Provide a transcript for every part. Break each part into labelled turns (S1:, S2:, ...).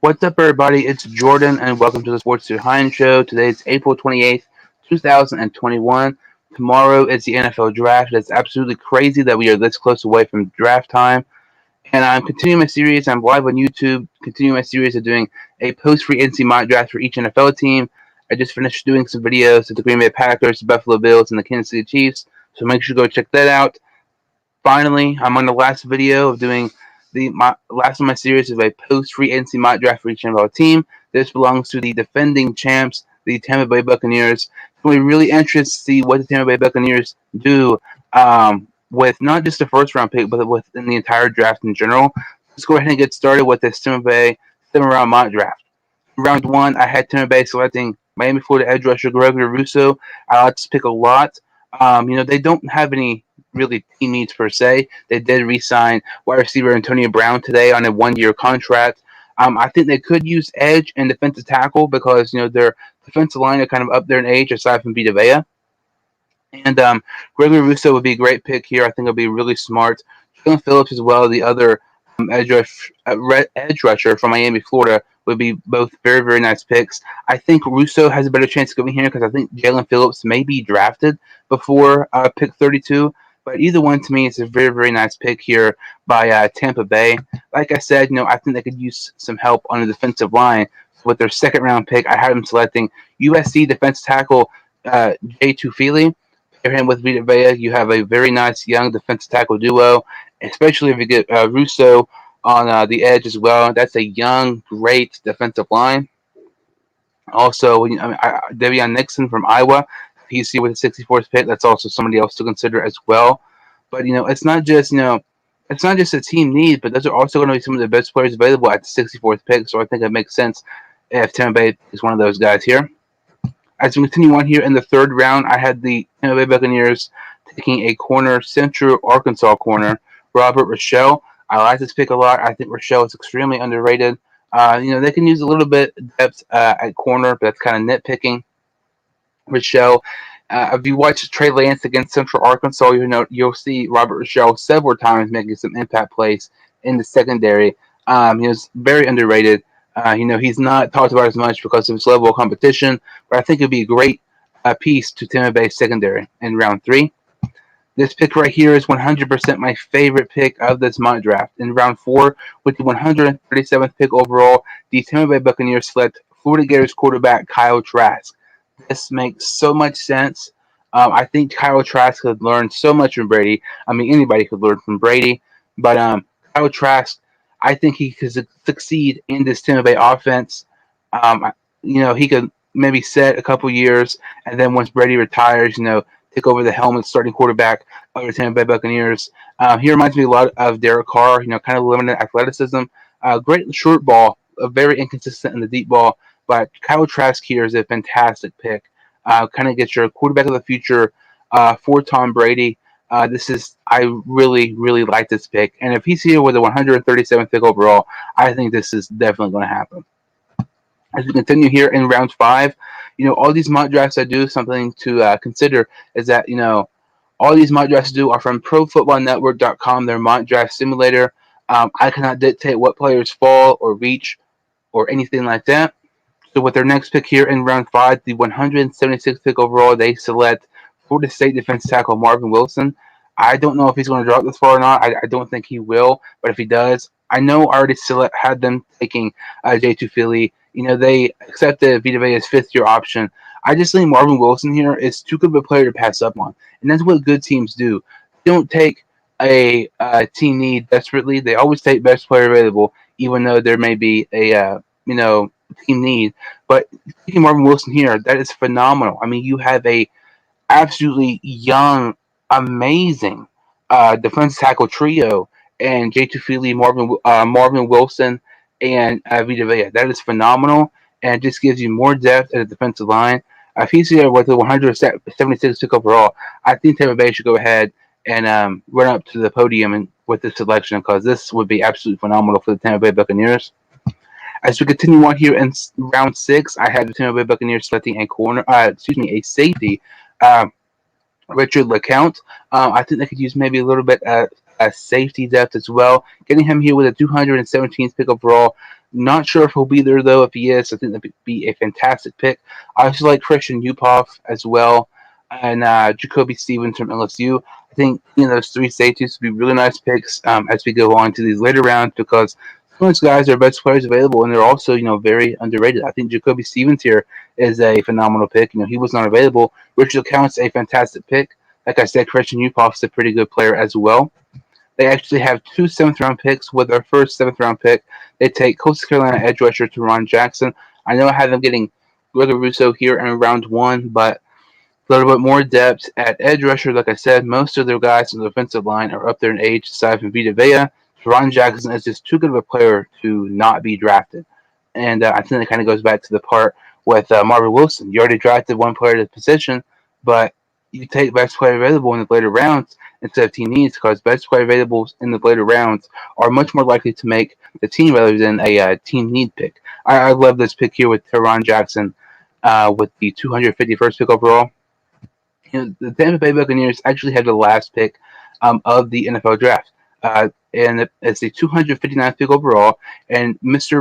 S1: What's up, everybody? It's Jordan, and welcome to the Sports Behind Show. Today is April 28th, 2021. Tomorrow is the NFL Draft. It's absolutely crazy that we are this close away from draft time. And I'm continuing my series. I'm live on YouTube, continuing my series of doing a post-free agency mock draft for each NFL team. I just finished doing some videos of the Green Bay Packers, the Buffalo Bills, and the Kansas City Chiefs, so make sure to go check that out. Finally, I'm on the last video of doing my last of my series of a post-free agency mock draft for each NFL team. This belongs to the defending champs, the Tampa Bay Buccaneers. It's going to be really interesting to see what the Tampa Bay Buccaneers do with not just the first round pick, but within the entire draft in general. Let's go ahead and get started with this Tampa Bay 7-round mock draft. Round one, I had Tampa Bay selecting Miami, Florida edge rusher Gregory Rousseau. I like this pick a lot. They don't have any really team needs per se. They did re-sign wide receiver Antonio Brown today on a 1-year contract. I think they could use edge and defensive tackle because their defensive line are kind of up there in age aside from Vita Vea. And Gregory Rousseau would be a great pick here. I think it'll be really smart. Jalen Phillips as well, the other edge rusher from Miami, Florida, would be both very, very nice picks. I think Rousseau has a better chance of going here because I think Jalen Phillips may be drafted before pick 32. But either one to me is a very, very nice pick here by Tampa Bay. Like I said, I think they could use some help on the defensive line. With their second round pick, I had them selecting USC defensive tackle Jay Tufele. Pair him with Vita Vea, you have a very nice young defensive tackle duo, especially if you get Rousseau on the edge as well. That's a young, great defensive line. Also, Devion Nixon from Iowa, he's here with the 64th pick. That's also somebody else to consider as well. But it's not just it's not just a team need, but those are also going to be some of the best players available at the 64th pick. So I think it makes sense if Tampa Bay is one of those guys here. As we continue on here in the third round, I had the Tampa Bay Buccaneers taking a corner, Central Arkansas corner, Robert Rochelle. I like this pick a lot. I think Rochelle is extremely underrated. They can use a little bit of depth at corner, but that's kind of nitpicking. Rochelle, if you watch Trey Lance against Central Arkansas, you'll see Robert Rochelle several times making some impact plays in the secondary. He was very underrated. He's not talked about as much because of his level of competition, but I think it'd be a great piece to Tampa Bay secondary in round three. This pick right here is 100% my favorite pick of this mock draft. In round four, with the 137th pick overall, the Tampa Bay Buccaneers select Florida Gators quarterback Kyle Trask. This makes so much sense. I think Kyle Trask could learn so much from Brady. I mean, anybody could learn from Brady, but Kyle Trask, I think he could succeed in this Tampa Bay offense. He could maybe set a couple years, and then once Brady retires, take over the helmet starting quarterback of the Tampa Bay Buccaneers. He reminds me a lot of Derek Carr, kind of limited athleticism. Great short ball, very inconsistent in the deep ball, but Kyle Trask here is a fantastic pick. Kind of gets your quarterback of the future for Tom Brady. I really, really like this pick. And if he's here with a 137th pick overall, I think this is definitely going to happen. As we continue here in round five, all these mock drafts I do, something to consider is that, all these mock drafts I do are from ProFootballNetwork.com, their mock draft simulator. I cannot dictate what players fall or reach or anything like that. So with their next pick here in round five, the 176th pick overall, they select Florida State defensive tackle Marvin Wilson. I don't know if he's going to drop this far or not. I don't think he will, but if he does, I know I already had them taking Jay Tufele. They accepted Vita Vea's fifth-year option. I just think Marvin Wilson here is too good of a player to pass up on, and that's what good teams do. They don't take a team need desperately. They always take best player available, even though there may be a team need. But taking Marvin Wilson here, that is phenomenal. I mean, you have a absolutely young, amazing defensive tackle trio, and Jay Tufele, Marvin Wilson, and Vita Vea. That is phenomenal, and just gives you more depth at the defensive line. If he's here with the 176 pick overall, I think Tampa Bay should go ahead and run up to the podium with this selection because this would be absolutely phenomenal for the Tampa Bay Buccaneers. As we continue on here in round six, I had the Tampa Bay Buccaneers selecting a safety, Richard LeCount. I think they could use maybe a little bit safety depth as well. Getting him here with a 217th pick overall, Not sure if he'll be there though. If he is, I think that'd be a fantastic pick. I also like Christian Uphoff as well, and Jacoby Stevens from LSU. I think those three safeties would be really nice picks as we go on to these later rounds because some of those guys are best players available, and they're also very underrated. I think Jacoby Stevens here is a phenomenal pick. He was not available. Richard Count's a fantastic pick. Like I said, Christian Uphoff's a pretty good player as well. They actually have two seventh round picks. With their first seventh round pick, they take Coastal Carolina edge rusher Teron Jackson. I know I had them getting Gregory Rousseau here in round one, but a little bit more depth at edge rusher. Like I said, most of their guys on the offensive line are up there in age, aside from Vita Vea. Teron Jackson is just too good of a player to not be drafted. And I think it kind of goes back to the part with Marvin Wilson. You already drafted one player to the position, but you take best player available in the later rounds instead of team needs because best player available in the later rounds are much more likely to make the team rather than a team need pick. I love this pick here with Teron Jackson with the 251st pick overall. The Tampa Bay Buccaneers actually had the last pick of the NFL draft. And it's the 259th pick overall, and Mr.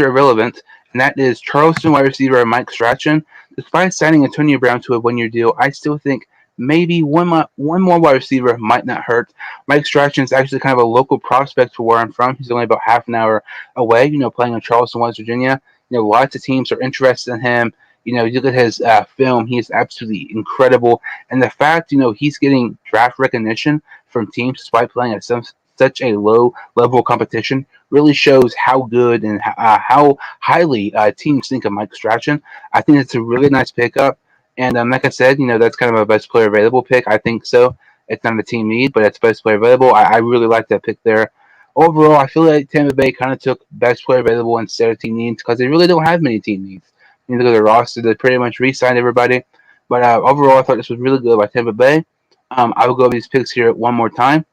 S1: Irrelevant, and that is Charleston wide receiver Mike Strachan. Despite signing Antonio Brown to a one-year deal, I still think maybe one more wide receiver might not hurt. Mike Strachan is actually kind of a local prospect for where I'm from. He's only about half an hour away, playing in Charleston, West Virginia. Lots of teams are interested in him. You look at his film; he is absolutely incredible. And the fact, he's getting draft recognition from teams despite playing at such a low level of competition really shows how good and how highly teams think of Mike Strachan. I think it's a really nice pickup. And like I said, that's kind of a best player available pick. I think so. It's not a team need, but it's best player available. I really like that pick there. Overall, I feel like Tampa Bay kind of took best player available instead of team needs because they really don't have many team needs. You look at their roster; they pretty much re-signed everybody. But overall, I thought this was really good by Tampa Bay. I will go over these picks here one more time.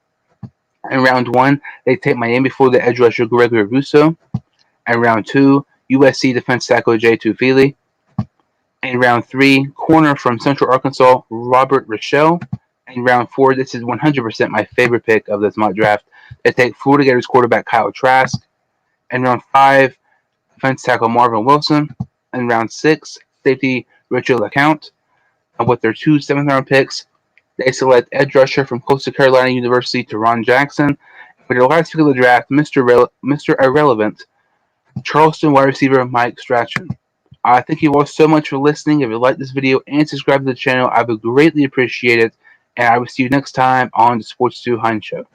S1: In round one, they take Miami for the edge rusher Gregory Rousseau. In round two, USC defense tackle J. Tufili. In round three, corner from Central Arkansas Robert Rochelle. In round four, this is 100% my favorite pick of this mock draft. They take Florida Gators quarterback Kyle Trask. In round five, defense tackle Marvin Wilson. In round six, safety Richard LeCount. And with their two seventh-round picks, they select edge rusher from Coastal Carolina University, Teron Jackson. For their last pick of the draft, Mr. Irrelevant, Charleston wide receiver Mike Strachan. Thank you all so much for listening. If you like this video and subscribe to the channel, I would greatly appreciate it. And I will see you next time on the Sports 2 Hein Show.